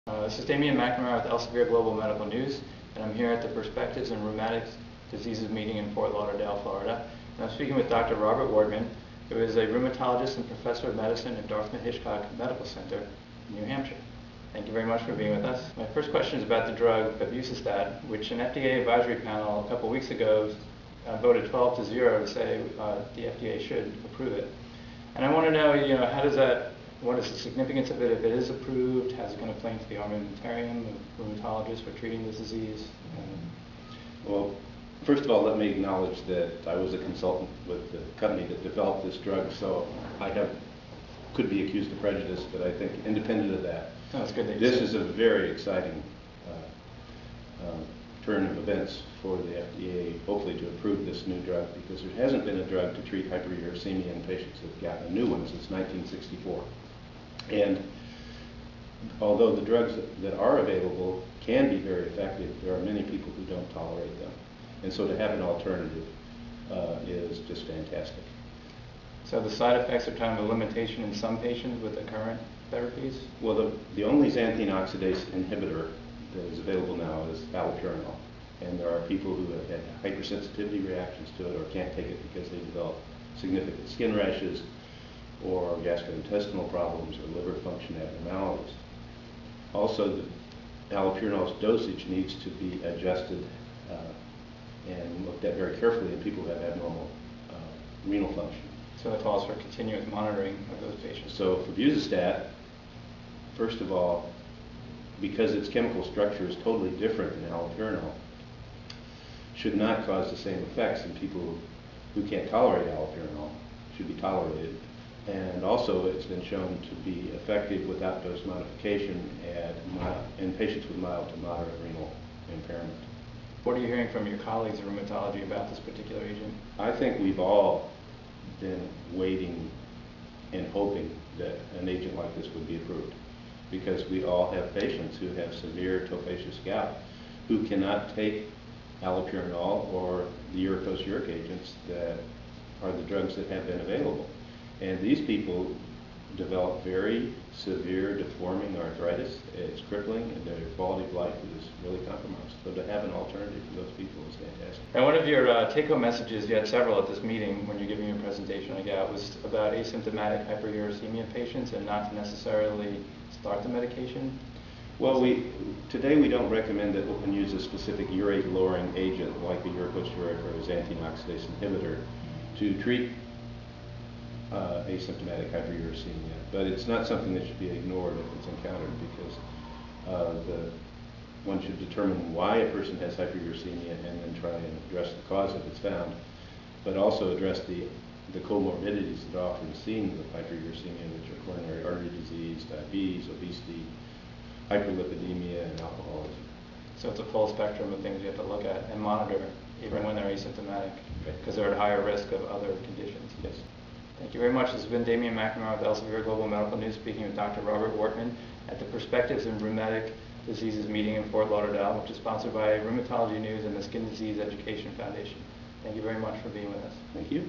This is Damian McNamara with Elsevier Global Medical News, and I'm here at the Perspectives in Rheumatic Diseases meeting in Fort Lauderdale, Florida. And I'm speaking with Dr. Robert Wortmann, who is a rheumatologist and professor of medicine at Dartmouth-Hitchcock Medical Center in New Hampshire. Thank you very much for being with us. My first question is about the drug Febuxostat, which an FDA advisory panel a couple weeks ago voted 12-0 to say the FDA should approve it. And I want to know, how does that, what is the significance of it if it is approved? How's it going to play into the armamentarium of rheumatologists for treating this disease? Well, first of all, let me acknowledge that I was a consultant with the company that developed this drug, so I could be accused of prejudice, but I think independent of that, that's good that this is a very exciting turn of events for the FDA, hopefully to approve this new drug, because there hasn't been a drug to treat hyperuricemia in patients with gout, a new one since 1964. And although the drugs that are available can be very effective, there are many people who don't tolerate them. And so to have an alternative is just fantastic. So the side effects are kind of a limitation in some patients with the current therapies? Well, the only xanthine oxidase inhibitor that is available now is allopurinol. And there are people who have had hypersensitivity reactions to it or can't take it because they develop significant skin rashes or gastrointestinal problems or liver function abnormalities. Also, the allopurinol's dosage needs to be adjusted and looked at very carefully in people who have abnormal renal function. So that calls for continuous monitoring of those patients. So Febuxostat, first of all, because its chemical structure is totally different than allopurinol, should not cause the same effects in people who can't tolerate allopurinol. Should be tolerated. And also it's been shown to be effective without dose modification in patients with mild to moderate renal impairment. What are you hearing from your colleagues in rheumatology about this particular agent? I think we've all been waiting and hoping that an agent like this would be approved, because we all have patients who have severe tophaceous gout who cannot take allopurinol or the uricose uric agents that are the drugs that have been available. And these people develop very severe deforming arthritis. It's crippling, and their quality of life is really compromised. So to have an alternative for those people is fantastic. And one of your take-home messages, you had several at this meeting when you're giving your presentation on gout, was about asymptomatic hyperuricemia patients and not to necessarily start the medication. Well, today we don't recommend that one use a specific urate-lowering agent like a uricose uric or a xanthine oxidase inhibitor to treat asymptomatic hyperuricemia, but it's not something that should be ignored if it's encountered, because one should determine why a person has hyperuricemia and then try and address the cause if it's found, but also address the comorbidities that are often seen with hyperuricemia, which are coronary artery disease, diabetes, obesity, hyperlipidemia, and alcoholism. So it's a full spectrum of things you have to look at and monitor even when they're asymptomatic, because they're at higher risk of other conditions. Yes. Thank you very much. This has been Damian McNamara with Elsevier Global Medical News, speaking with Dr. Robert Wortmann at the Perspectives in Rheumatic Diseases meeting in Fort Lauderdale, which is sponsored by Rheumatology News and the Skin Disease Education Foundation. Thank you very much for being with us. Thank you.